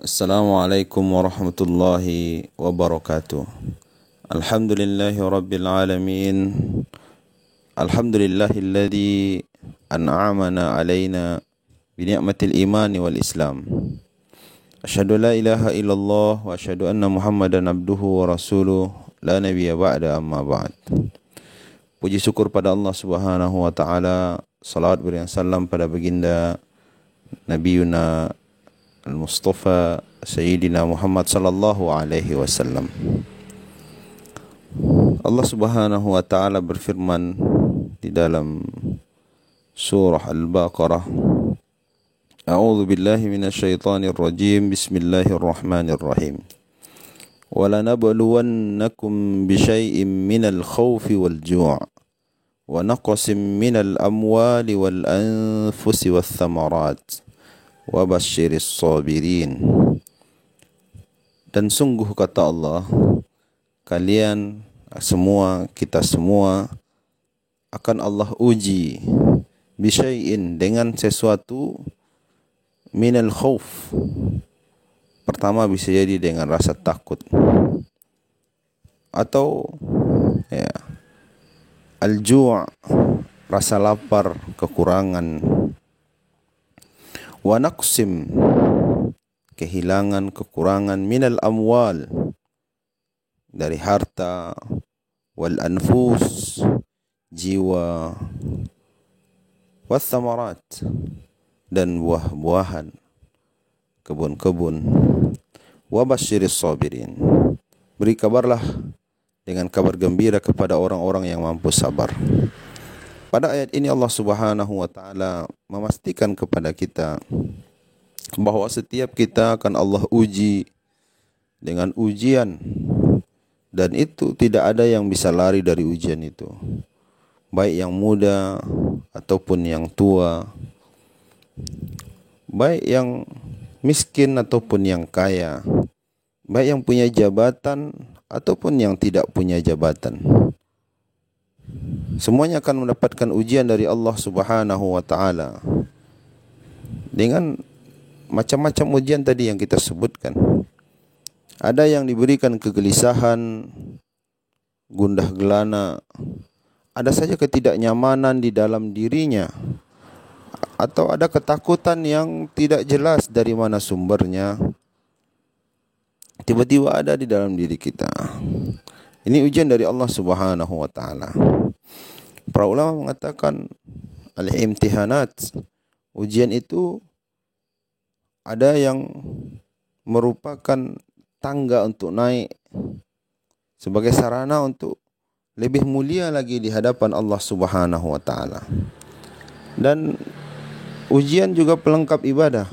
Assalamualaikum warahmatullahi wabarakatuh. Alhamdulillahi rabbil alamin. Alhamdulillahilladzi an'amana alaina bi ni'matil imani wal islam. Asyhadu la ilaha illallah wa asyhadu anna Muhammadan abduhu wa rasuluh la nabiyya ba'da amma ba'd. Puji syukur pada Allah Subhanahu wa taala, salawat beriang salam pada baginda Nabiuna Al-Mustafa Sayyidina Muhammad sallallahu alaihi wasallam. Allah Subhanahu wa taala berfirman di dalam surah Al-Baqarah, A'udzu billahi minasyaitonir rajim. Bismillahirrahmanirrahim. وَلَنَبْلُوَنَّكُمْ بِشَيْءٍ مِّنَ الْخَوْفِ وَالْجُوعِ وَنَقْصٍ مِّنَ الْأَمْوَالِ وَالْأَنفُسِ وَالثَّمَرَاتِ wabasyiris sabirin. Dan sungguh kata Allah, kalian semua, kita semua akan Allah uji bisyai'in, dengan sesuatu, minal khauf. Pertama bisa jadi dengan rasa takut, atau al-ju' rasa lapar, kekurangan, wa naqsim kehilangan, kekurangan, minal amwal dari harta, wal anfus jiwa, was samarat dan buah-buahan, kebun-kebun, wa basyiris sabirin, beri kabarlah dengan kabar gembira kepada orang-orang yang mampu sabar. Pada ayat ini Allah Subhanahu wa taala memastikan kepada kita bahwa setiap kita akan Allah uji dengan ujian, dan itu tidak ada yang bisa lari dari ujian itu. Baik yang muda ataupun yang tua, baik yang miskin ataupun yang kaya, baik yang punya jabatan ataupun yang tidak punya jabatan. Semuanya akan mendapatkan ujian dari Allah Subhanahu wa taala dengan macam-macam ujian tadi yang kita sebutkan. Ada yang diberikan kegelisahan, gundah gelana, ada saja ketidaknyamanan di dalam dirinya, atau ada ketakutan yang tidak jelas dari mana sumbernya, tiba-tiba ada di dalam diri kita. Ini ujian dari Allah Subhanahu wa taala. Para ulama mengatakan al-imtihanat, ujian itu ada yang merupakan tangga untuk naik sebagai sarana untuk lebih mulia lagi di hadapan Allah Subhanahu wa taala. Dan ujian juga pelengkap ibadah.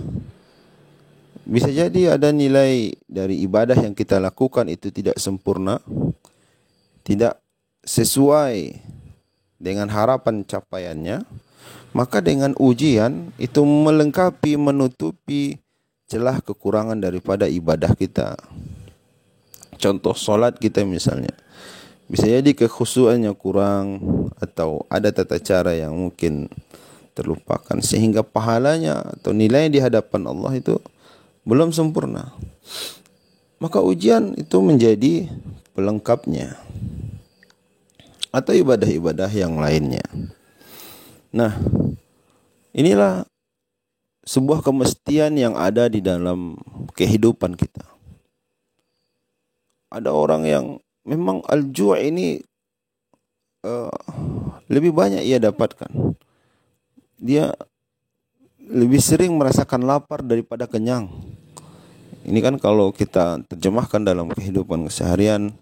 Bisa jadi ada nilai dari ibadah yang kita lakukan itu tidak sempurna, tidak sesuai dengan harapan capaiannya, maka dengan ujian itu melengkapi, menutupi celah kekurangan daripada ibadah kita. Contoh solat kita misalnya, bisa jadi kekhusyuannya kurang, atau ada tata cara yang mungkin terlupakan, sehingga pahalanya atau nilai di hadapan Allah itu belum sempurna. Maka ujian itu menjadi pelengkapnya, atau ibadah-ibadah yang lainnya. Nah, inilah sebuah kemestian yang ada di dalam kehidupan kita. Ada orang yang memang al-ju' ini lebih banyak ia dapatkan. Dia lebih sering merasakan lapar daripada kenyang. Ini kan kalau kita terjemahkan dalam kehidupan keseharian,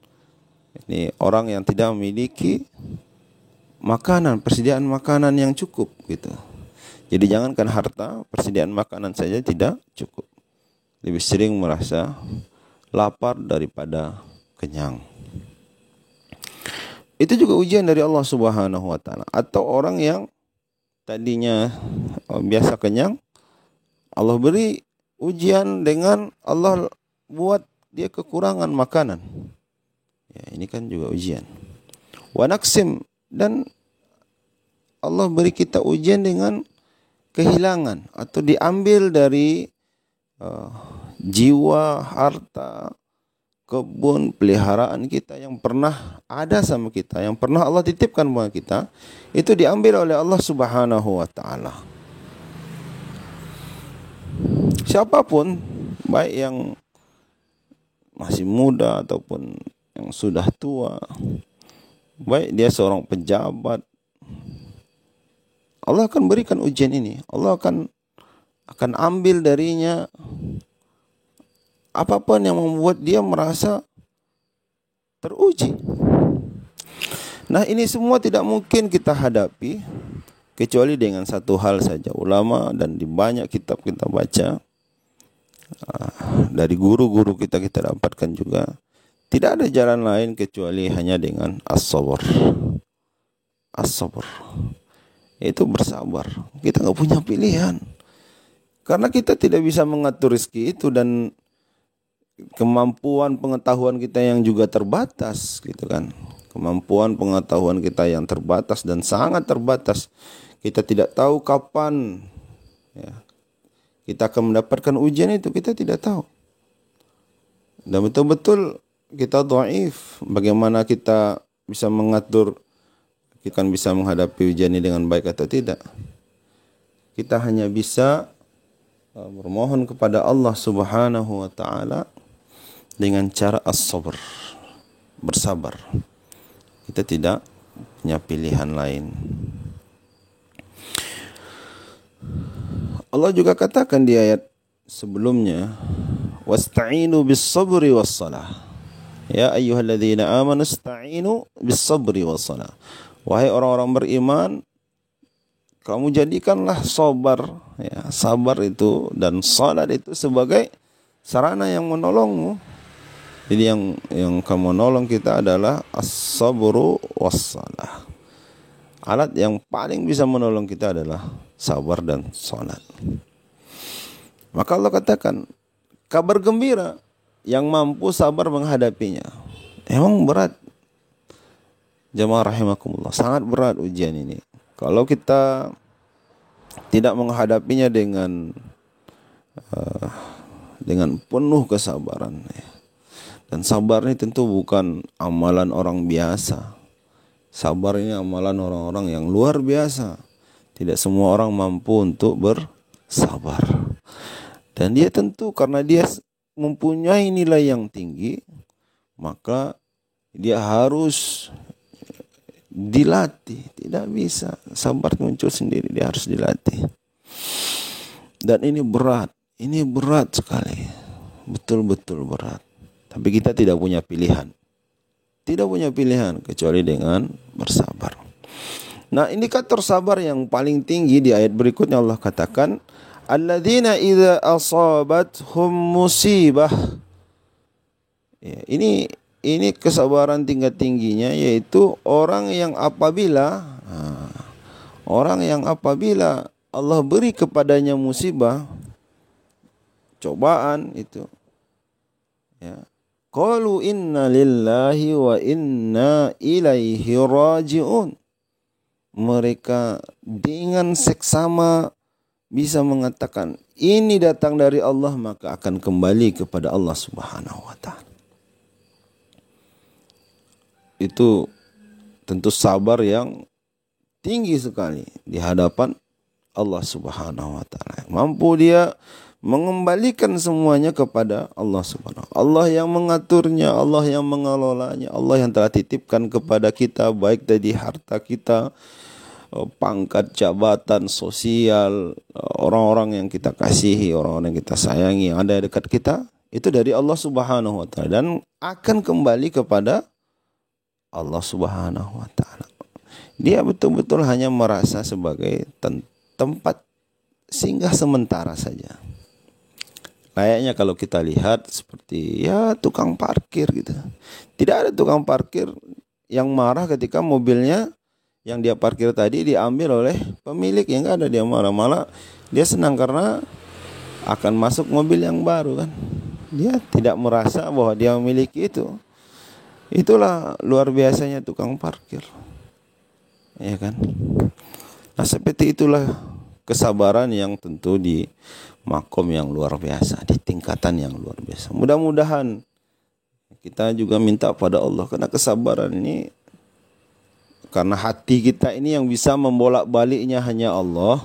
ini orang yang tidak memiliki makanan, persediaan makanan yang cukup gitu. Jadi jangankan harta, persediaan makanan saja tidak cukup. Lebih sering merasa lapar daripada kenyang. Itu juga ujian dari Allah Subhanahu wa taala. Atau orang yang tadinya biasa kenyang, Allah beri ujian dengan Allah buat dia kekurangan makanan. Ya, ini kan juga ujian. Wa naqsim, dan Allah beri kita ujian dengan kehilangan atau diambil dari jiwa, harta, kebun, peliharaan kita yang pernah ada sama kita, yang pernah Allah titipkan buat kita, itu diambil oleh Allah Subhanahu wa taala. Siapapun, baik yang masih muda ataupun yang sudah tua, baik dia seorang pejabat, Allah akan berikan ujian ini. Allah akan ambil darinya apapun yang membuat dia merasa teruji. Nah, ini semua tidak mungkin kita hadapi kecuali dengan satu hal saja. Ulama dan di banyak kitab kita baca, dari guru-guru kita dapatkan juga, tidak ada jalan lain kecuali hanya dengan as-sabr. As-sabr itu bersabar. Kita nggak punya pilihan, karena kita tidak bisa mengatur rezeki itu, dan kemampuan pengetahuan kita yang juga terbatas, gitu kan. Kemampuan pengetahuan kita yang terbatas dan sangat terbatas. Kita tidak tahu kapan ya, kita akan mendapatkan ujian itu, kita tidak tahu. Dan betul-betul kita dhaif. Bagaimana kita bisa mengatur, kita kan bisa menghadapi ujian ini dengan baik atau tidak? Kita hanya bisa bermohon kepada Allah Subhanahu wa taala dengan cara as-sabr, bersabar. Kita tidak punya pilihan lain. Allah juga katakan di ayat sebelumnya, wasta'inu bis-sabri was-salah. Ya ayyuhalladzina amanu ista'inu bis-sabri was-salah. Wahai orang-orang beriman, kamu jadikanlah sabar, ya, sabar itu dan salat itu sebagai sarana yang menolongmu. Jadi yang kamu menolong kita adalah as-sabru was-salah. Alat yang paling bisa menolong kita adalah sabar dan salat. Maka Allah katakan, kabar gembira yang mampu sabar menghadapinya. Emang berat. Jamaah rahimakumullah, sangat berat ujian ini. Kalau kita tidak menghadapinya dengan penuh kesabaran, ya. Dan sabar ini tentu bukan amalan orang biasa. Sabar ini amalan orang-orang yang luar biasa. Tidak semua orang mampu untuk bersabar. Dan dia tentu karena dia mempunyai nilai yang tinggi, maka dia harus dilatih. Tidak bisa sabar muncul sendiri, dia harus dilatih. Dan ini berat sekali, betul-betul berat. Tapi kita tidak punya pilihan, kecuali dengan bersabar. Nah, indikator sabar yang paling tinggi di ayat berikutnya Allah katakan, alladzina idza asabathum musibah. Ya, ini kesabaran tingkat-tingginya, yaitu orang yang apabila Allah beri kepadanya musibah, cobaan itu, ya, qalu inna lillahi wa inna ilaihi raji'un. Mereka dengan seksama bisa mengatakan ini datang dari Allah, maka akan kembali kepada Allah Subhanahu wa taala. Itu tentu sabar yang tinggi sekali di hadapan Allah Subhanahu wa taala. Mampu dia mengembalikan semuanya kepada Allah Subhanahu. Allah yang mengaturnya, Allah yang mengelolanya, Allah yang telah titipkan kepada kita, baik dari harta kita, pangkat, jabatan, sosial, orang-orang yang kita kasihi, orang-orang yang kita sayangi, yang ada dekat kita, itu dari Allah Subhanahu wa taala dan akan kembali kepada Allah Subhanahu wa taala. Dia betul-betul hanya merasa sebagai tempat singgah sementara saja. Layaknya kalau kita lihat seperti ya tukang parkir gitu. Tidak ada tukang parkir yang marah ketika mobilnya yang dia parkir tadi diambil oleh pemilik, yang enggak ada dia marah. Malah dia senang karena akan masuk mobil yang baru kan. Dia tidak merasa bahwa dia memiliki itu. Itulah luar biasanya tukang parkir. Ya kan? Nah, seperti itulah kesabaran yang tentu di makom yang luar biasa, di tingkatan yang luar biasa. Mudah-mudahan kita juga minta pada Allah, karena kesabaran ini, karena hati kita ini yang bisa membolak-baliknya hanya Allah,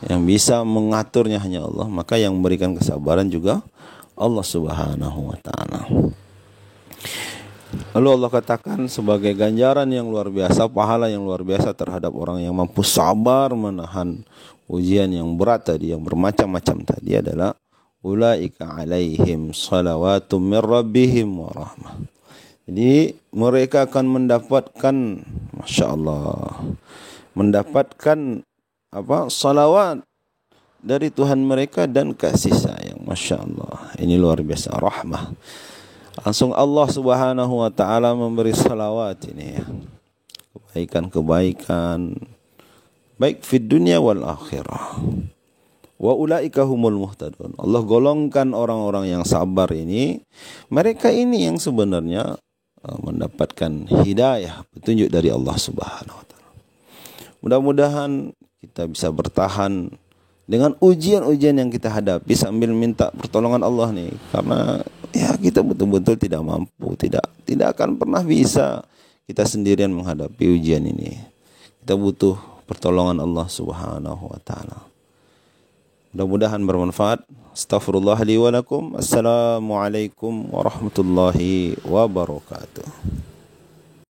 yang bisa mengaturnya hanya Allah, maka yang memberikan kesabaran juga Allah Subhanahu wa taala. Lalu Allah katakan sebagai ganjaran yang luar biasa, pahala yang luar biasa terhadap orang yang mampu sabar menahan ujian yang berat tadi, yang bermacam-macam tadi, adalah ulaika alaihim salawatum min rabbihim wa rahmah. Jadi mereka akan mendapatkan, Masya Allah, mendapatkan salawat dari Tuhan mereka dan kasih sayang. Masya Allah, ini luar biasa, rahmah. Langsung Allah Subhanahu wa taala memberi salawat ini ya, kebaikan-kebaikan baik di dunia wal akhirah. Wa ulaika humul muhtadun. Allah golongkan orang-orang yang sabar ini, mereka ini yang sebenarnya mendapatkan hidayah, petunjuk dari Allah Subhanahu wa taala. Mudah-mudahan kita bisa bertahan dengan ujian-ujian yang kita hadapi sambil minta pertolongan Allah nih, karena ya kita betul-betul tidak mampu, tidak akan pernah bisa kita sendirian menghadapi ujian ini. Kita butuh pertolongan Allah Subhanahu wa taala. Mudah-mudahan bermanfaat. Astaghfirullah li wa lakum. Assalamualaikum warahmatullahi wabarakatuh.